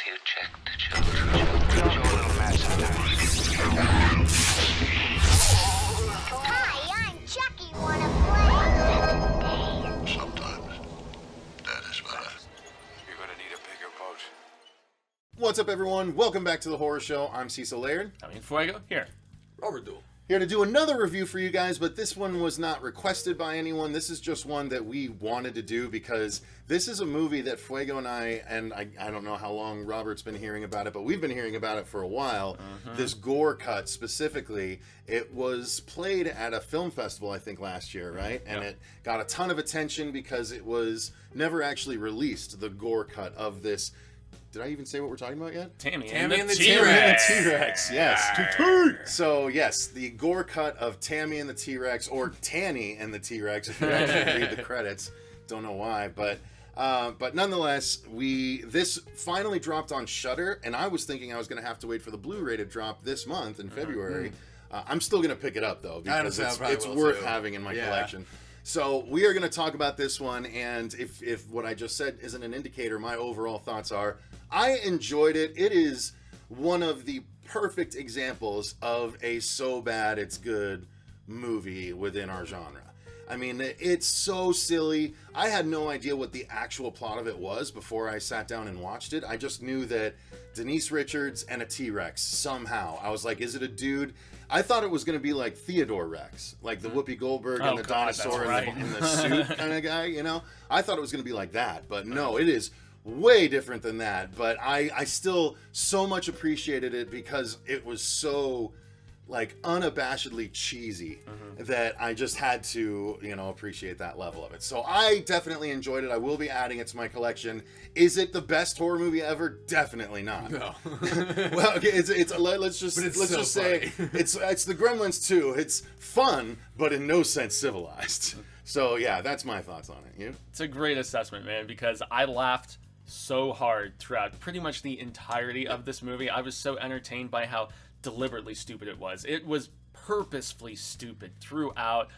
you check the children. Show a little match sometimes. Hi, I'm Chucky. Wanna play? Sometimes that is better. You're gonna need a bigger boat. What's up, everyone? Welcome back to the Horror Show. I'm Cecil Laird. Fuego, here. Robert Duell. Here to do another review for you guys, but this one was not requested by anyone. This is just one that we wanted to do because this is a movie that Fuego and I don't know how long Robert's been hearing about it, but we've been hearing about it for a while. This gore cut specifically, it was played at a film festival, I think, last year, right? And it got a ton of attention because it was never actually released, the gore cut of this. Did I even say what we're talking about yet? Tammy and the T-Rex. T-Rex, yes. So, yes, the gore cut of Tammy and the T-Rex, or Tanny and the T-Rex, if you actually read the credits. Don't know why, but nonetheless, this finally dropped on Shudder, and I was thinking I was going to have to wait for the Blu-ray to drop this month in February. I'm still going to pick it up, though, because it's worth having in my collection. So we are going to talk about this one, and if what I just said isn't an indicator, my overall thoughts are, I enjoyed it. It is one of the perfect examples of a so bad it's good movie within our genre. I mean, it's so silly. I had no idea what the actual plot of it was before I sat down and watched it. I just knew that Denise Richards and a T-Rex somehow. I was like, is it a dude? I thought it was going to be like Theodore Rex, like the Whoopi Goldberg and the dinosaur in the suit kind of guy, you know? I thought it was going to be like that, but no, it is way different than that. But I still so much appreciated it because it was so like unabashedly cheesy that I just had to, appreciate that level of it. So I definitely enjoyed it. I will be adding it to my collection. Is it the best horror movie ever? Definitely not. No. Well, okay, let's just say it's the Gremlins 2. It's fun, but in no sense civilized. So yeah, that's my thoughts on it. You? It's a great assessment, man, because I laughed so hard throughout pretty much the entirety of this movie. I was so entertained by how deliberately stupid it was. It was purposefully stupid throughout.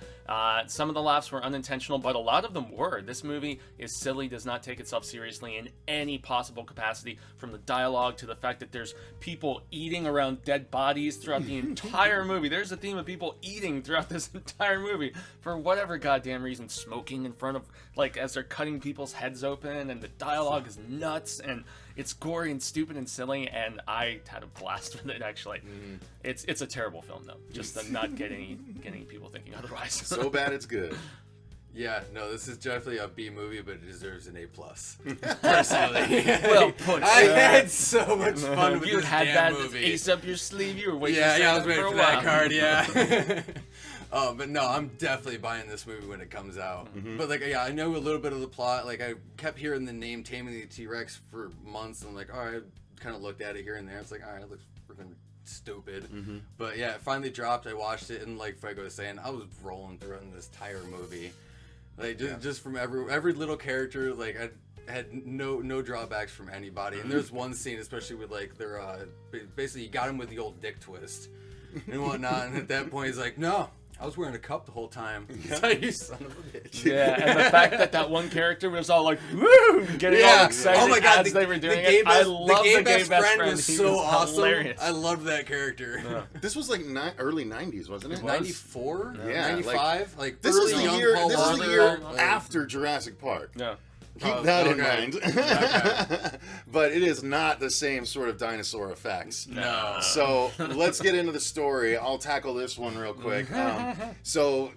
Some of the laughs were unintentional, but a lot of them were. This movie is silly, does not take itself seriously in any possible capacity, from the dialogue to the fact that there's people eating around dead bodies throughout the entire movie. There's a theme of people eating throughout this entire movie for whatever goddamn reason, smoking in front of, like, as they're cutting people's heads open, and the dialogue is nuts, and it's gory and stupid and silly, and I had a blast with it, actually. It's a terrible film, though. Just not getting people thinking otherwise. So bad it's good. Yeah, no, this is definitely a B movie, but it deserves an A+. Personally. Well put. I had so much fun with You this had damn that movie. ace up your sleeve. You were waiting. I was waiting for that while. card. Yeah. But no, I'm definitely buying this movie when it comes out. But I know a little bit of the plot. Like, I kept hearing the name Tammy The T-Rex for months, and I'm like, all right, kind of looked at it here and there. It's like, all right, it looks freaking stupid. But yeah, it finally dropped. I watched it, and like Fuego was saying, I was rolling through it in this entire movie. Like, just from every little character, like, I had no drawbacks from anybody. And there's one scene, especially with like their basically you got him with the old dick twist and whatnot, and at that point he's like, no, I was wearing a cup the whole time. You son of a bitch. Yeah, and the fact that one character was all like, woo, getting all excited oh my God, as they were doing it. I love the gay best friend. Was so awesome. Hilarious. I loved that character. Yeah. This was like early 90s, wasn't it? 94? Yeah, 95? Like this is early the year. Paul This is the Walker, year like- after Jurassic Park. Yeah. Keep that in okay. mind. Okay. But it is not the same sort of dinosaur effects. No. So let's get into the story. I'll tackle this one real quick. So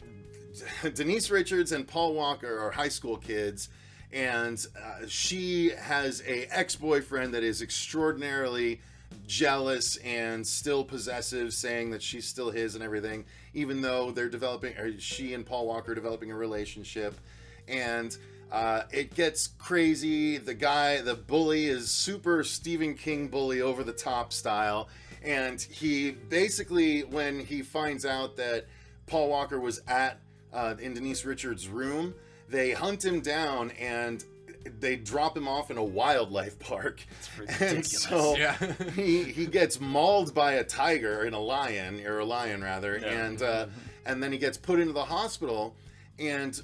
Denise Richards and Paul Walker are high school kids, and she has a ex-boyfriend that is extraordinarily jealous and still possessive, saying that she's still his and everything, even though she and Paul Walker are developing a relationship. And it gets crazy. The bully is super Stephen King bully, over the top style. And he basically, when he finds out that Paul Walker was in Denise Richards' room, they hunt him down and they drop him off in a wildlife park. It's ridiculous. And so he gets mauled by a tiger, a lion rather, and then he gets put into the hospital. And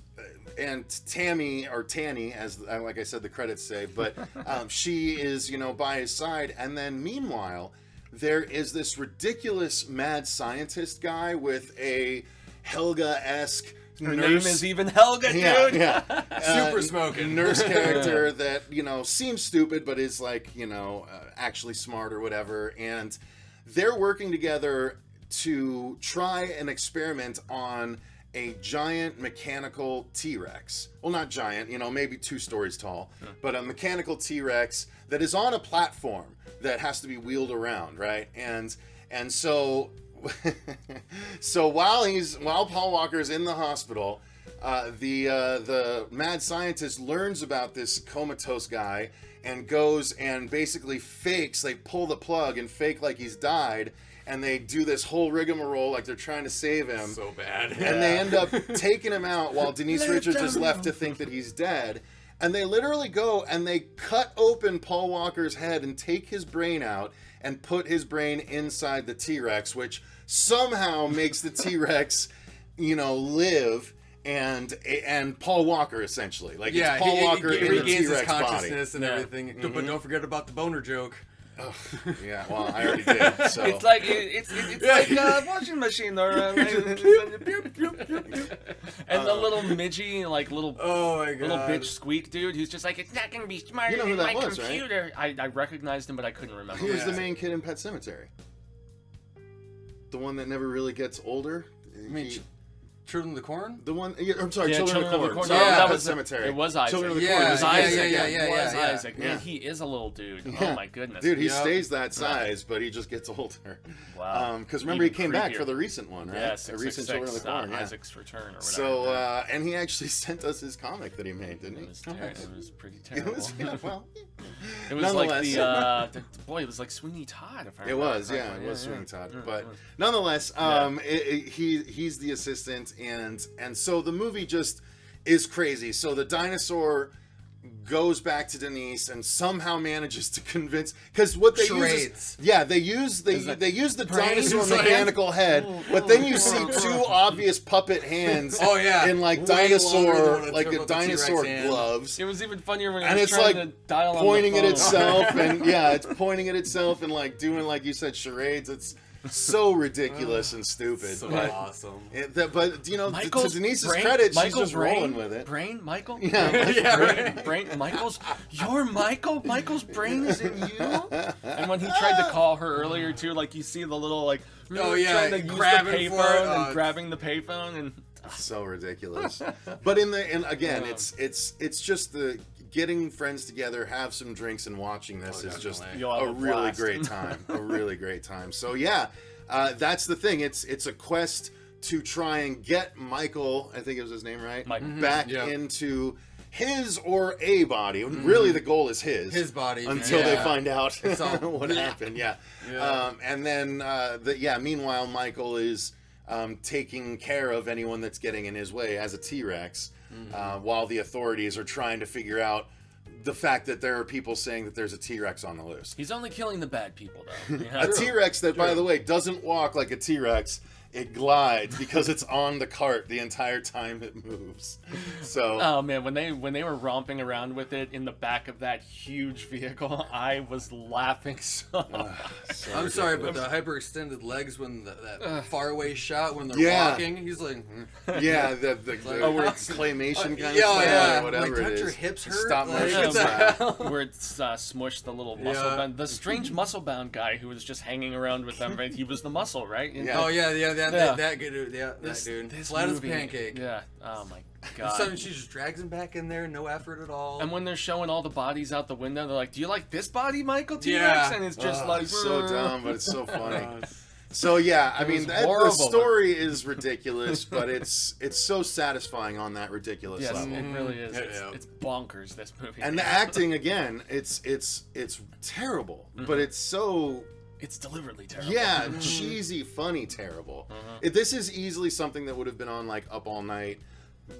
Tammy, or Tanny, as like I said, the credits say, but she is, by his side. And then meanwhile, there is this ridiculous mad scientist guy with a Helga-esque Her nurse. name is even Helga, dude. Yeah. Super smoking. Nurse character that, seems stupid, but is like, actually smart or whatever. And they're working together to try an experiment on a giant mechanical T-Rex. Well, not giant, maybe 2 stories tall, but a mechanical T-Rex that is on a platform that has to be wheeled around, right? And so so while Paul Walker's in the hospital, the mad scientist learns about this comatose guy and goes and basically fakes. They pull the plug and fake like he's died, and they do this whole rigmarole like they're trying to save him. So bad. And they end up taking him out while Denise Richards is left to think that he's dead. And they literally go and they cut open Paul Walker's head and take his brain out and put his brain inside the T-Rex, which somehow makes the T-Rex, live. And Paul Walker, essentially, like, it's Paul Walker in the regains T-Rex his consciousness body. and everything. But don't forget about the boner joke. Oh, yeah, well, I already did. So It's like like a washing machine, or and the little midgy, like little Oh my god. little bitch squeak dude, who's just like, it's not gonna be smarter You know who than that my was, right? computer. I recognized him, but I couldn't remember. he was the Yeah. main kid in Pet Sematary, the one that never really gets older. I mean, He- Children of the Corn? The one, I'm sorry, Yeah, Children of the Corn. Corn. Sorry, Yeah, not that Pet was Cemetery. It was Isaac. Children of the Yeah, Corn. It It was was Isaac. yeah, It yeah, was yeah. Isaac. Man, Yeah. he is a little dude. Yeah. Oh my goodness. Dude, he Yeah. stays that size, but he just gets older. Wow. Because remember, he Even came back creepier. for the recent one, right? Yeah, the recent Children of the 666, Corn. Yeah. Isaac's Return or whatever. So, and he actually sent us his comic that he made, didn't he? It was terrible. It was pretty It terrible. was, yeah, well, It was like Nonetheless. boy, it was like Sweeney Todd. If I it remember was, yeah, correctly. it was Sweeney Todd. Yeah, But it was. nonetheless, he's the assistant, and so the movie just is crazy. So the dinosaur goes back to Denise and somehow manages to convince, because what they use Charades. is, they use the dinosaur mechanical head, but then you see 2 obvious puppet hands Oh, yeah. in like Way longer than dinosaur, what it like took a with the T-Rex dinosaur hand. gloves. It was even funnier when it And was it's trying like to dial on pointing the at phone. itself, and it's pointing at itself and like doing, like you said, charades. It's so ridiculous and stupid. So but awesome. but to Denise's credit, she's just rolling with it. Brain, Michael. Yeah. Yeah, right. Brain, Michael's. You're Michael. Michael's brain is in you. And when he tried to call her earlier too, like you see the little like. Oh, yeah, trying to use the grabbing for it. payphone and Oh, grabbing the payphone and. So ridiculous. But again, it's just the getting friends together, have some drinks, and watching this is just definitely. You'll have a a really blast. great time. A really great time. So yeah, that's the thing. It's a quest to try and get Michael, I think it was his name, right? Mike. Mhm. Back Yeah. into his or a body. Really, the goal is his body. until they Yeah. find out It's all- what happened. Yeah. Yeah. And then meanwhile, Michael is taking care of anyone that's getting in his way as a T-Rex, while the authorities are trying to figure out the fact that there are people saying that there's a T-Rex on the loose. He's only killing the bad people though. You know? A T-Rex that, by the way, doesn't walk like a T-Rex. It glides because it's on the cart the entire time it moves. So Oh man, when they were romping around with it in the back of that huge vehicle, I was laughing so. so I'm sorry, but ridiculous. the hyperextended legs when that faraway shot when they're Yeah. walking, he's like, Yeah, the where it's- claymation kind of yeah, style, yeah. or whatever Like, it don't is. your hips hurt? Stop Like, motion what the style. Where it's smushed the little muscle Yeah. bound, the strange muscle bound guy who was just hanging around with them. Right? He was the muscle, right? Yeah. Oh yeah, Yeah. that good dude, that dude, flat as a pancake. Yeah. Oh my And god. so she just drags him back in there, no effort at all. And when they're showing all the bodies out the window, they're like, "Do you like this body, Michael T-Rex?" Yeah. And it's just Oh, like it's so dumb, but it's so funny. Uh, So yeah, I mean, was the horrible. story is ridiculous, but it's so satisfying on that ridiculous Yes, level. it really is. Yeah. It's bonkers. This movie. And the acting again, it's terrible, but it's so it's deliberately terrible. yeah, cheesy, funny, terrible. This is easily something that would have been on like Up All Night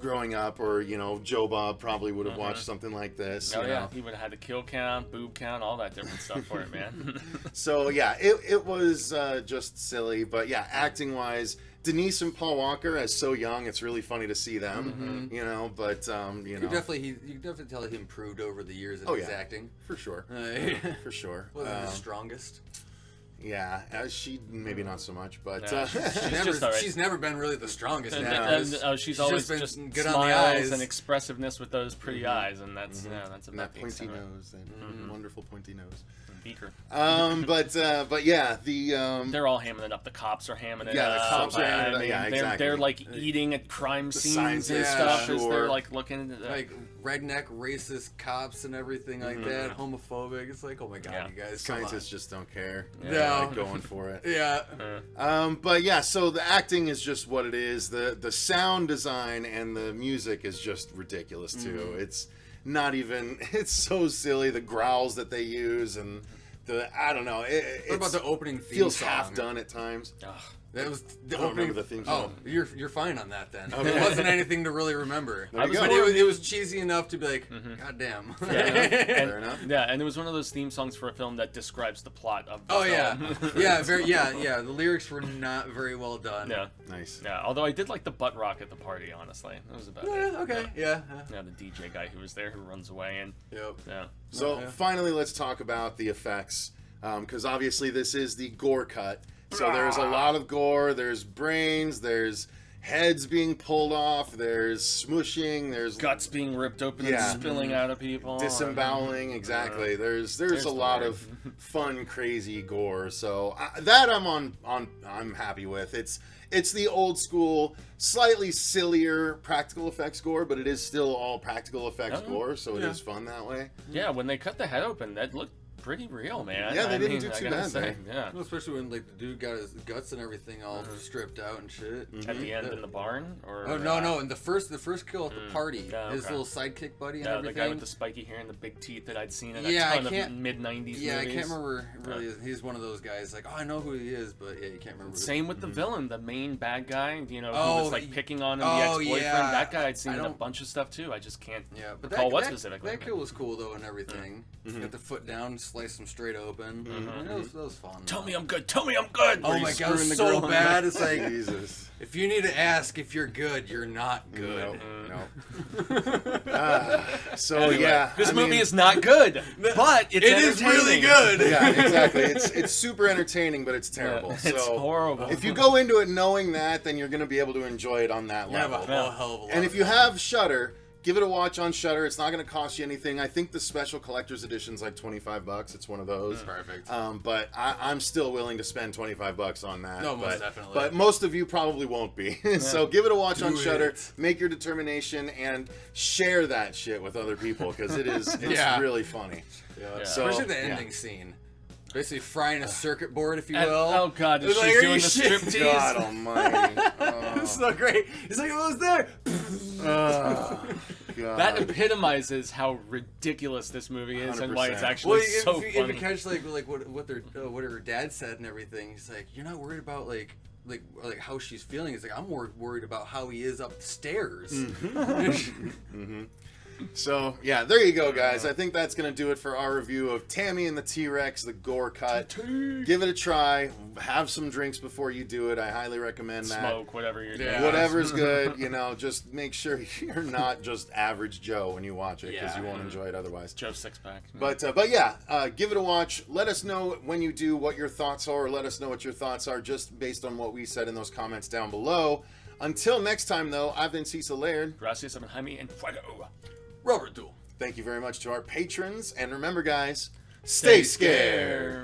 growing up, or Joe Bob probably would have watched something like this. Oh you yeah, know. he would have had the kill count, boob count, all that different stuff for it, man. So yeah, it was just silly, but yeah, acting wise, Denise and Paul Walker as so young, it's really funny to see them, you know. But you know, You can definitely tell he improved over the years of his acting. for sure, for sure. Wasn't the strongest. Yeah, she maybe not so much, but No, just all right. She's never been really the strongest. And she's always been just good on the smiles eyes. and expressiveness with those pretty eyes, and that's that's and about that the extent pointy of it. nose, that wonderful pointy nose. Beaker. But yeah, the They're all hamming it up. The cops are hamming it Yeah, up. the cops are hamming it up. I mean, Yeah, exactly. They're like eating at crime scenes and scientists, stuff as sure. they're like looking at Like redneck, racist cops and everything like that, homophobic. It's like, oh my god, Yeah. you guys, come on. scientists just don't care. No. They're like going for it. Yeah. But yeah, so the acting is just what it is. The sound design and the music is just ridiculous too. It's not even. It's so silly. The growls that they use and I don't know. What about the opening theme feels song? half done at times. That was the I don't opening. remember the theme Oh, song. you're fine on that then. There wasn't anything to really remember. There you go. But it was cheesy enough to be like, god damn. Fair enough. Yeah, and it was one of those theme songs for a film that describes the plot of the Oh film. yeah, yeah. The lyrics were not very well done. yeah. Nice. Yeah, although I did like the butt rock at the party, honestly. That was about Yeah, it. okay. Yeah. Yeah, the DJ guy who was there who runs away and Yep. yeah. So Yeah. finally, let's talk about the effects, because obviously this is the gore cut. So there's a lot of gore. There's brains. There's heads being pulled off. There's smushing. There's Guts being ripped open Yeah. and spilling out of people. disemboweling. Exactly. There's a the lot word. of fun, crazy gore. So I'm happy with. It's the old school, slightly sillier practical effects gore, but it is still all practical effects Oh, gore. So it yeah. is fun that way. Yeah, when they cut the head open, that looked pretty real, man. Yeah, they I didn't mean, do I too gotta bad say, there. Yeah. Well, especially when like the dude got his guts and everything all stripped out and shit. At the end in the barn, or Oh no! In the first kill at the party, Yeah, his okay. little sidekick buddy and Yeah, the everything. guy with the spiky hair and the big teeth that I'd seen in a Yeah, I ton of can't- mid '90s Yeah, movies. I can't remember really. He's one of those guys. Like, oh, I know who he is, but yeah, you can't remember. Same with the villain, the main bad guy. You know, who Oh, was like picking on him, oh, the ex-boyfriend. yeah. That guy I'd seen I in a don't- bunch of stuff too. I just can't Yeah, but recall what that specifically. that kill was cool though and everything. Got the foot down, sliced him straight open. That was fun. Tell me I'm good. Tell me I'm good. Oh Where my he's god, screwing the so girl. bad. It's like Jesus. if you need to ask if you're good, you're not good. No. So Anyway, yeah, this I movie mean, is not good, but it's It is really entertaining. good. Yeah, exactly. It's super entertaining, but it's terrible. It's so horrible. if you go into it knowing that, then you're going to be able to enjoy it on that You have a level. whole hell of a lot. And of if you fun. have Shudder, give it a watch on Shudder. It's not going to cost you anything. I think the special collector's edition's like $25. It's one of those. Perfect. But I'm still willing to spend $25 on that. No, most but, definitely. But most of you probably won't be. So give it a watch on Do Shudder. it. Make your determination and share that shit with other people because it's Yeah. really funny. Yeah. So, Especially the yeah. ending scene. Basically frying a circuit board, if you And- will. oh god, It's she's like, are doing you the shit- striptease. God almighty. It's so great. He's like, what was there? God. That epitomizes how ridiculous this movie is and why it's 100%. actually Well, so if funny. you catch like what her dad said and everything, he's like, you're not worried about like how she's feeling. He's like, I'm more worried about how he is upstairs. So, yeah, there you go, guys. I think that's going to do it for our review of Tammy and the T-Rex, the gore cut. Give it a try. Have some drinks before you do it. I highly recommend that. Smoke, whatever you're doing. Yeah. Whatever's good, just make sure you're not just average Joe when you watch it because Yeah. you won't enjoy it otherwise. Joe Sixpack. But yeah, give it a watch. Let us know when you do what your thoughts are, or let us know what your thoughts are just based on what we said in those comments down below. Until next time, though, I've been Cecil Laird. Gracias, I'm Jaime, and Fuego. Robert Duell. Thank you very much to our patrons. And remember, guys, stay scared.